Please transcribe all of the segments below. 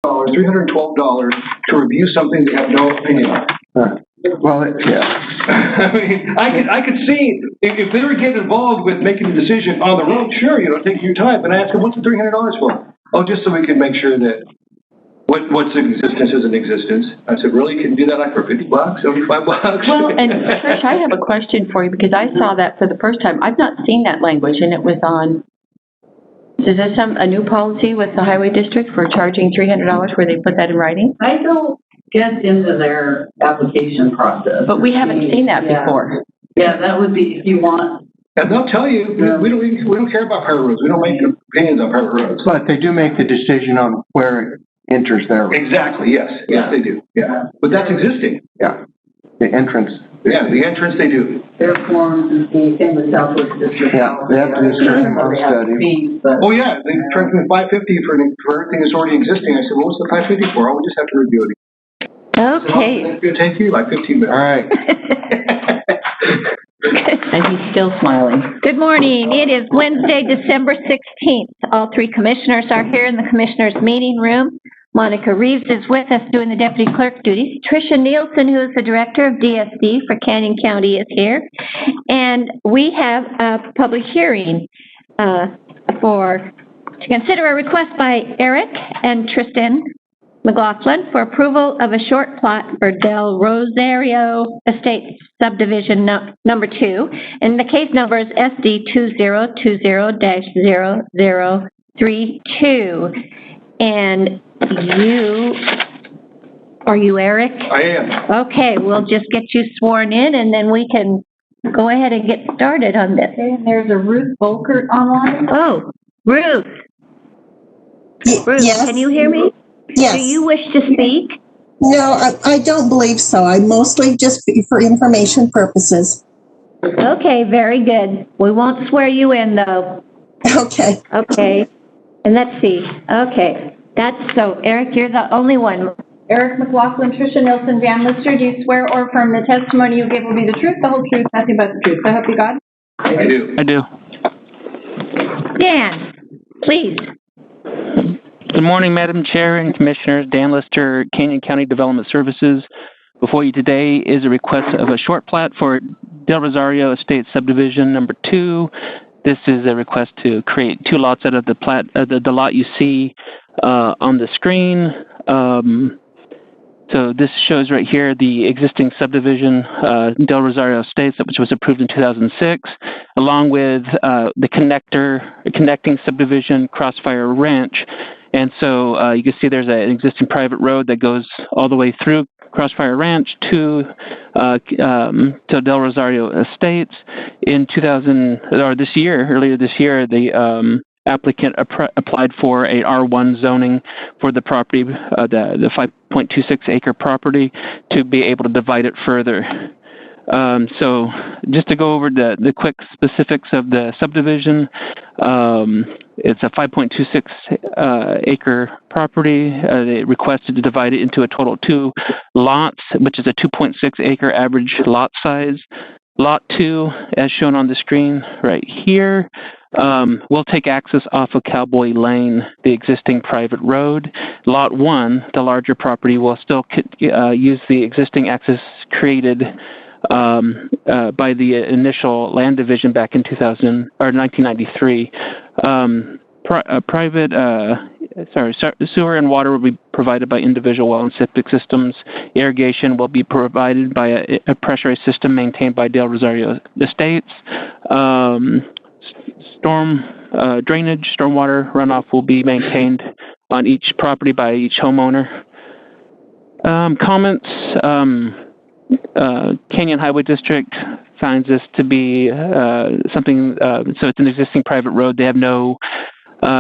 $312 to review something they have no opinion on. Well, yeah. I mean, I could see if they were getting involved with making a decision on the road, sure, take your time. But I asked them, what's the $300 for? Oh, just so we can make sure that what's in existence is in existence. I said, really? You can do that like for $50, $75? Well, and Trish, I have a question for you because I saw that for the first time. I've not seen that language, and it was on. Is this a new policy with the highway district for charging $300 where they put that in writing? I don't get into their application process. But we haven't seen that before. Yeah, that would be if you want. And they'll tell you, we don't care about private roads. We don't make opinions on private roads. But they do make the decision on where it enters their road. Exactly, yes. Yes, they do. Yeah. But that's existing. Yeah. The entrance. Yeah, the entrance they do. Their forms is the same with Southwest District. Yeah, they have to do a certain amount of study. Oh, yeah, they charged me $550 for everything that's already existing. I said, well, what's the $550 for? Oh, we just have to review it. Okay. It's going to take you like 15 minutes. All right. And he's still smiling. Good morning. It is Wednesday, December 16th. All three commissioners are here in the commissioners' meeting room. Monica Reeves is with us doing the deputy clerk duties. Tricia Nielsen, who is the director of DSD for Canyon County, is here. And we have a public hearing to consider a request by Eric and Tristan McLaughlin for approval of a short plot for Del Rosario Estates Subdivision number 2. And the case number is SD 2020-0032. And are you Eric? I am. Okay, we'll just get you sworn in and then we can go ahead and get started on this. And there's a Ruth Volkert online. Oh, Ruth. Ruth, yes. Can you hear me? Yes. Do you wish to speak? No, I don't believe so. I mostly just for information purposes. Okay, very good. We won't swear you in though. Okay. Okay. And let's see. Okay. So, Eric, you're the only one. Eric McLaughlin, Tricia Nielsen, Dan Lister, do you swear or affirm the testimony you give will be the truth, the whole truth, nothing but the truth? So help you God? I do. I do. Dan, please. Good morning, Madam Chair and Commissioners. Dan Lister, Canyon County Development Services. Before you today is a request of a short plat for Del Rosario Estate Subdivision number 2. This is a request to create 2 lots out of the plat, the lot you see on the screen. So this shows right here the existing subdivision, Del Rosario Estates, which was approved in 2006, along with the connecting subdivision, Crossfire Ranch. And so you can see there's an existing private road that goes all the way through Crossfire Ranch to Del Rosario Estates. In earlier this year, the applicant applied for a R1 zoning for the property, the 5.26 acre property, to be able to divide it further. So just to go over the quick specifics of the subdivision, it's a 5.26 acre property. They requested to divide it into a total of 2 lots, which is a 2.6 acre average lot size. Lot 2, as shown on the screen right here, will take access off of Cowboy Lane, the existing private road. Lot 1, the larger property, will still use the existing access created by the initial land division back in 1993. Sewer and water will be provided by individual well and septic systems. Irrigation will be provided by a pressurized system maintained by Del Rosario Estates. Stormwater runoff will be maintained on each property by each homeowner. Comments. Canyon Highway District finds this to be something, so it's an existing private road. They have no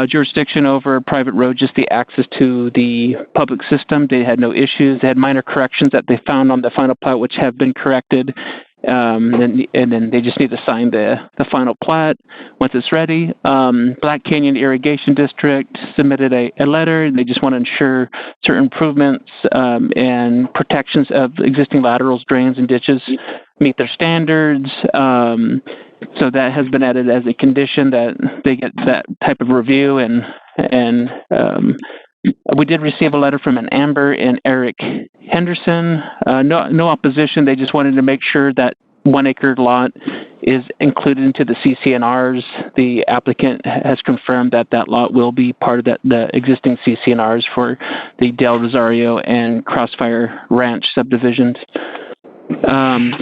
jurisdiction over a private road, just the access to the public system. They had no issues. They had minor corrections that they found on the final plat, which have been corrected. And then they just need to sign the final plat once it's ready. Black Canyon Irrigation District submitted a letter, and they just want to ensure certain improvements and protections of existing laterals, drains, and ditches meet their standards. So that has been added as a condition that they get that type of review and We did receive a letter from an Amber and Eric Henderson. No opposition. They just wanted to make sure that 1 acre lot is included into the CCNRs. The applicant has confirmed that that lot will be part of the existing CCNRs for the Del Rosario and Crossfire Ranch subdivisions.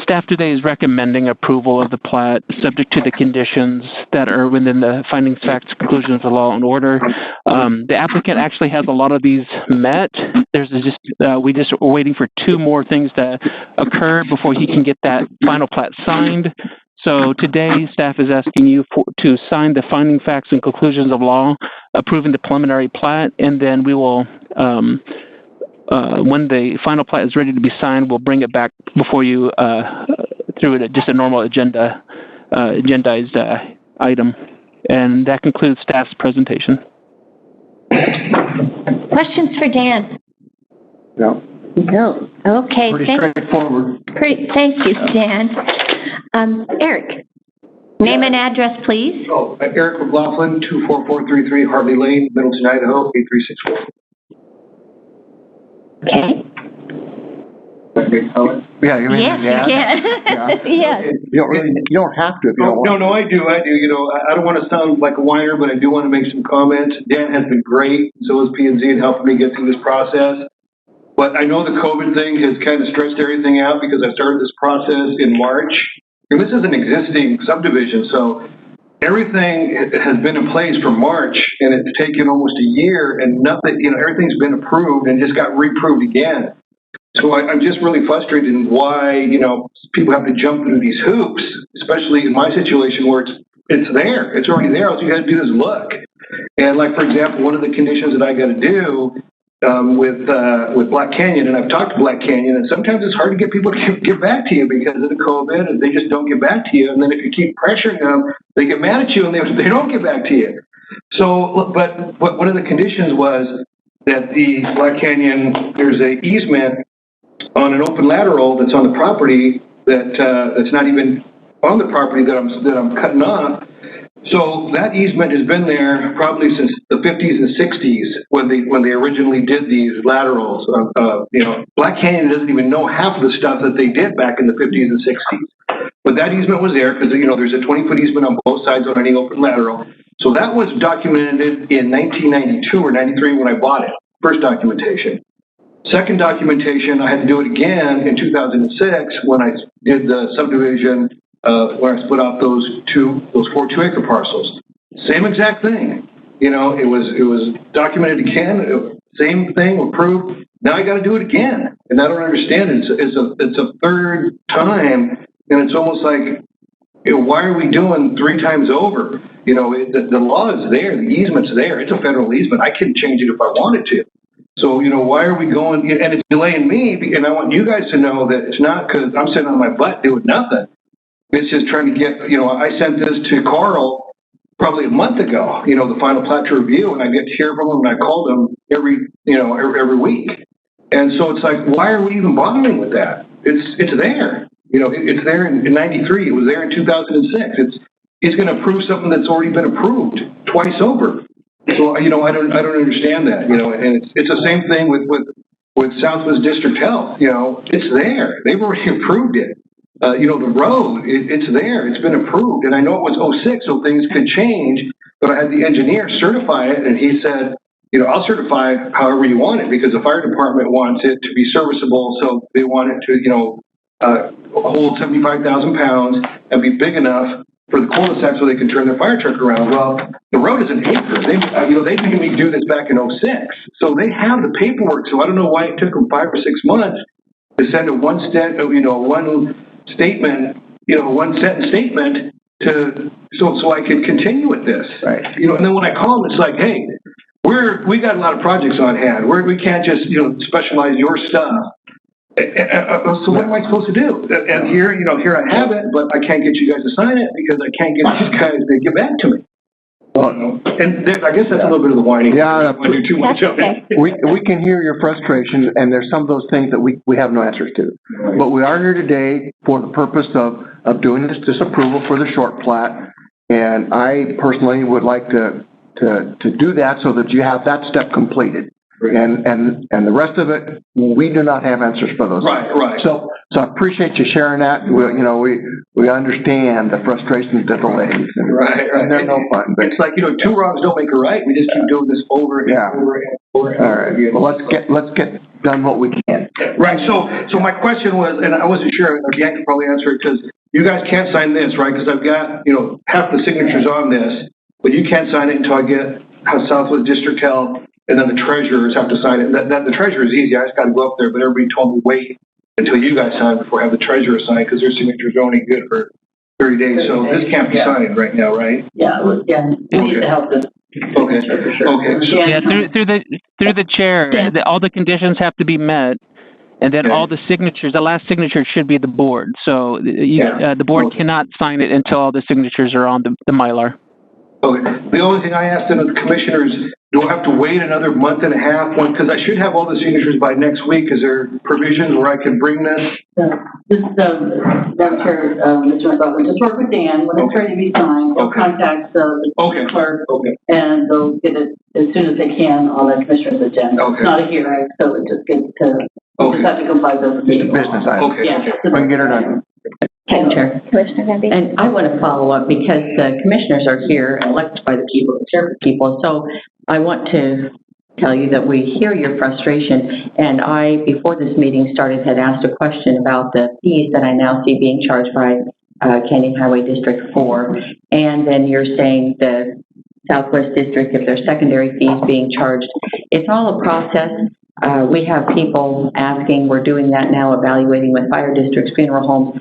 Staff today is recommending approval of the plat subject to the conditions that are within the findings, facts, conclusions of law and order. The applicant actually has a lot of these met. We're waiting for 2 more things to occur before he can get that final plat signed. So today, staff is asking you to sign the finding, facts, and conclusions of law, approving the preliminary plat, and then we will, when the final plat is ready to be signed, we'll bring it back before you through just a normal agendized item. And that concludes staff's presentation. Questions for Dan? No. No. Okay. Pretty straightforward. Great. Thank you, Dan. Eric, name and address, please. Oh, Eric McLaughlin, 24433 Hartley Lane, Middleton, Idaho, 8364. Okay. Yeah, you mean Yes, you can. Yes. You don't have to if you don't want. No, I do. You know, I don't want to sound like a whiner, but I do want to make some comments. Dan has been great. So has P&Z in helping me get through this process. But I know the COVID thing has kind of stretched everything out because I started this process in March. And this is an existing subdivision, so everything has been in place for March, and it's taken almost a year, and nothing, you know, everything's been approved and just got reproved again. So I'm just really frustrated in why, you know, people have to jump through these hoops, especially in my situation where it's there. It's already there. All you got to do is look. And like, for example, one of the conditions that I got to do with Black Canyon, and I've talked to Black Canyon, and sometimes it's hard to get people to get back to you because of the COVID, and they just don't get back to you. And then if you keep pressuring them, they get mad at you and they don't get back to you. So, but one of the conditions was that the Black Canyon, there's an easement on an open lateral that's on the property that's not even on the property that I'm cutting off. So that easement has been there probably since the 50s and 60s when they originally did these laterals. You know, Black Canyon doesn't even know half of the stuff that they did back in the 50s and 60s. But that easement was there because, you know, there's a 20-foot easement on both sides on any open lateral. So that was documented in 1992 or 93 when I bought it. First documentation. Second documentation, I had to do it again in 2006 when I did the subdivision where I split off those 4 2-acre parcels. Same exact thing. You know, it was documented again, same thing, approved. Now I got to do it again, and I don't understand it. It's a third time, and it's almost like, you know, why are we doing 3 times over? You know, the law is there, the easement's there. It's a federal easement. I can change it if I wanted to. So, you know, why are we going, and it's delaying me, and I want you guys to know that it's not because I'm sitting on my butt doing nothing. It's just trying to get, you know, I sent this to Carl probably a month ago, you know, the final plat to review, and I get to hear from him, and I called him every week. And so it's like, why are we even bothering with that? It's there. You know, it's there in 93. It was there in 2006. He's going to approve something that's already been approved twice over. So, you know, I don't understand that, you know, and it's the same thing with Southwest District Health. You know, it's there. They've already approved it. You know, the road, it's there. It's been approved. And I know it was 06, so things could change, but I had the engineer certify it, and he said, you know, I'll certify however you want it because the fire department wants it to be serviceable, so they want it to, you know, hold 75,000 pounds and be big enough for the cul-de-sac so they can turn their fire truck around. Well, the road is an acre. They made me do this back in 06. So they have the paperwork. So I don't know why it took them 5 or 6 months to send one sentence statement so I could continue with this. Right. You know, and then when I call them, it's like, hey, we got a lot of projects on hand. We can't just, you know, specialize your stuff. So what am I supposed to do? And here I have it, but I can't get you guys to sign it because I can't get these guys to get back to me. And I guess that's a little bit of the whining. Yeah, I don't want to do too much of it. We can hear your frustration, and there's some of those things that we have no answers to. Right. But we are here today for the purpose of doing this disapproval for the short plat, and I personally would like to do that so that you have that step completed. And the rest of it, we do not have answers for those. Right. So I appreciate you sharing that. We understand the frustrations of the ladies. Right. And they're no fun, but. It's like, two wrongs don't make a right. We just keep doing this over and over and over. All right. Well, let's get done what we can. Right. So my question was, and I wasn't sure, Dan could probably answer it, because you guys can't sign this, right? Because I've got, half the signatures on this, but you can't sign it until I get Southwest District Health, and then the treasurers have to sign it. The treasurer is easy. I just got to go up there, but everybody told me wait until you guys sign before I have the treasurer sign, because their signatures are only good for 30 days. So this can't be signed right now, right? Yeah, we need to help this. Okay. For sure. Okay. So, Yeah, through the chair, all the conditions have to be met, and then all the signatures, the last signature should be the board. So the board cannot sign it until all the signatures are on the Mylar. Okay. The only thing I asked the commissioners, do I have to wait another month and a half? Because I should have all the signatures by next week. Is there provisions where I can bring this? This is Madam Chair, Mr. McLaughlin, just work with Dan. When it's ready to be signed, they'll contact the clerk, and they'll get it as soon as they can on the commissioner's agenda. It's not a hearing, so it just gets to, just have to comply with the meeting. Business item. Yeah. We can get her done. Madam Chair. And I want to follow up because the commissioners are here, elected by the people, serve the people. So I want to tell you that we hear your frustration. And I, before this meeting started, had asked a question about the fees that I now see being charged by Canyon Highway District 4. And then you're saying the Southwest District, if there's secondary fees being charged. It's all a process. We have people asking, we're doing that now, evaluating with fire districts, funeral homes,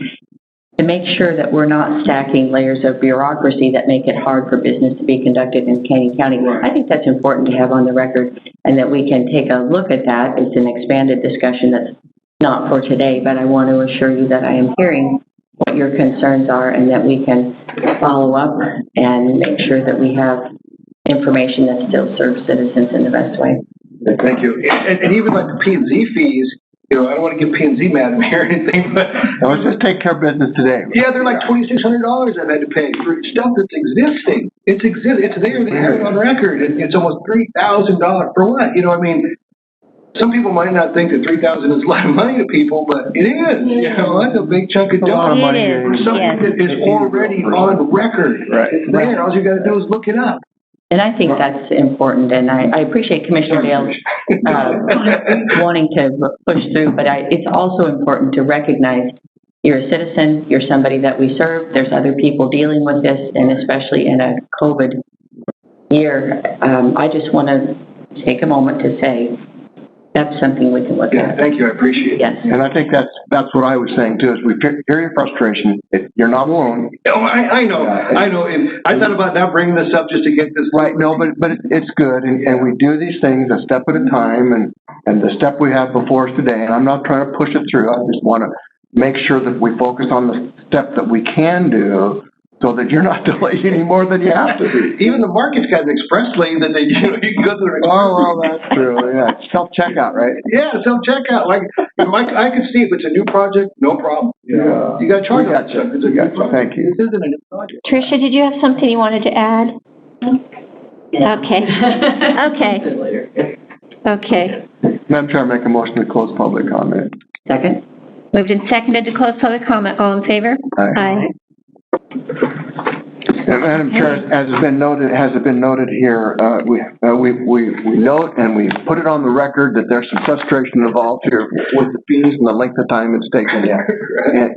to make sure that we're not stacking layers of bureaucracy that make it hard for business to be conducted in Canyon County. I think that's important to have on the record, and that we can take a look at that. It's an expanded discussion that's not for today, but I want to assure you that I am hearing what your concerns are, and that we can follow up and make sure that we have information that still serves citizens in the best way. Thank you. And even like the P&Z fees, I don't want to get P&Z mad at me or anything, but let's just take care of business today. Yeah, they're like $2,600 I've had to pay for stuff that's existing. It's there. They have it on record. It's almost $3,000 for what? Some people might not think that $3,000 is a lot of money to people, but it is. That's a big chunk of dough. It is. For something that is already on record. Right. It's there. All you got to do is look it up. And I think that's important, and I appreciate Commissioner Dale's wanting to push through, but it's also important to recognize you're a citizen, you're somebody that we serve, there's other people dealing with this, and especially in a COVID year. I just want to take a moment to say that's something we can look at. Thank you. I appreciate it. Yes. And I think that's what I was saying too, is we hear your frustration. You're not alone. Oh, I know. And I thought about not bringing this up just to get this. Right. No, but it's good. And we do these things a step at a time, and the step we have before us today, and I'm not trying to push it through. I just want to make sure that we focus on the step that we can do, so that you're not delaying any more than you have to be. Even the market's got an express lane that you can go through. Oh, well, that's true. Yeah, self-checkout, right? Yeah, self-checkout. Like, I could see if it's a new project, no problem. Yeah. You got to charge that. Thank you. This isn't a new project. Tricia, did you have something you wanted to add? Okay. Madam Chair, I make a motion to close public comment. Second? Moved and seconded to close public comment. All in favor? Aye. And Madam Chair, as has been noted here, we note and we put it on the record that there's some frustration involved here with the fees and the length of time it's taken.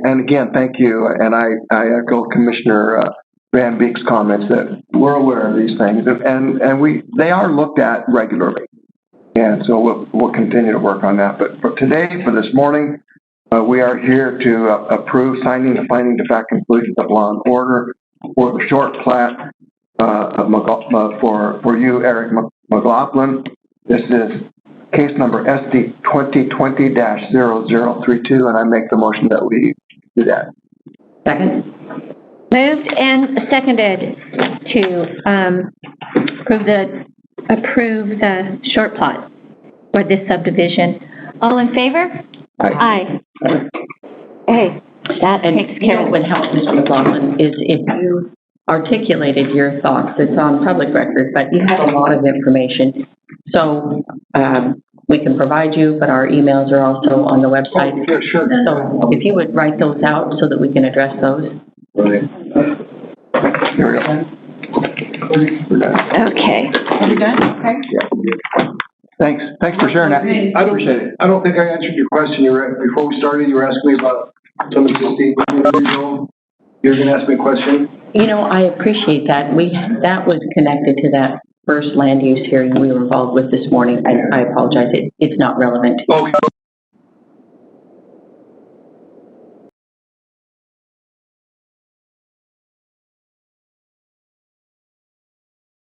And again, thank you. And I echo Commissioner Van Beek's comments that we're aware of these things, and they are looked at regularly. And so we'll continue to work on that. But for today, for this morning, we are here to approve signing the finding of fact conclusions of law and order for the short plat for you, Eric McLaughlin. This is case number SD 2020-0032, and I make the motion that we do that. Second? Moved and seconded to approve the short plot for this subdivision. All in favor? Aye. Hey, that takes care of it. What would help, Mr. McLaughlin, is if you articulated your thoughts. It's on public record, but you have a lot of information. So, we can provide you, but our emails are also on the website. Oh, yeah, sure. So if you would write those out so that we can address those. Right. Here we go. We're done. Okay. Are we done? Okay. Thanks for sharing that. I don't think I answered your question. Before we started, you were asking me about some of the state. You're gonna ask me a question? You know, I appreciate that. That was connected to that first land use hearing we were involved with this morning. I apologize. It's not relevant. Oh,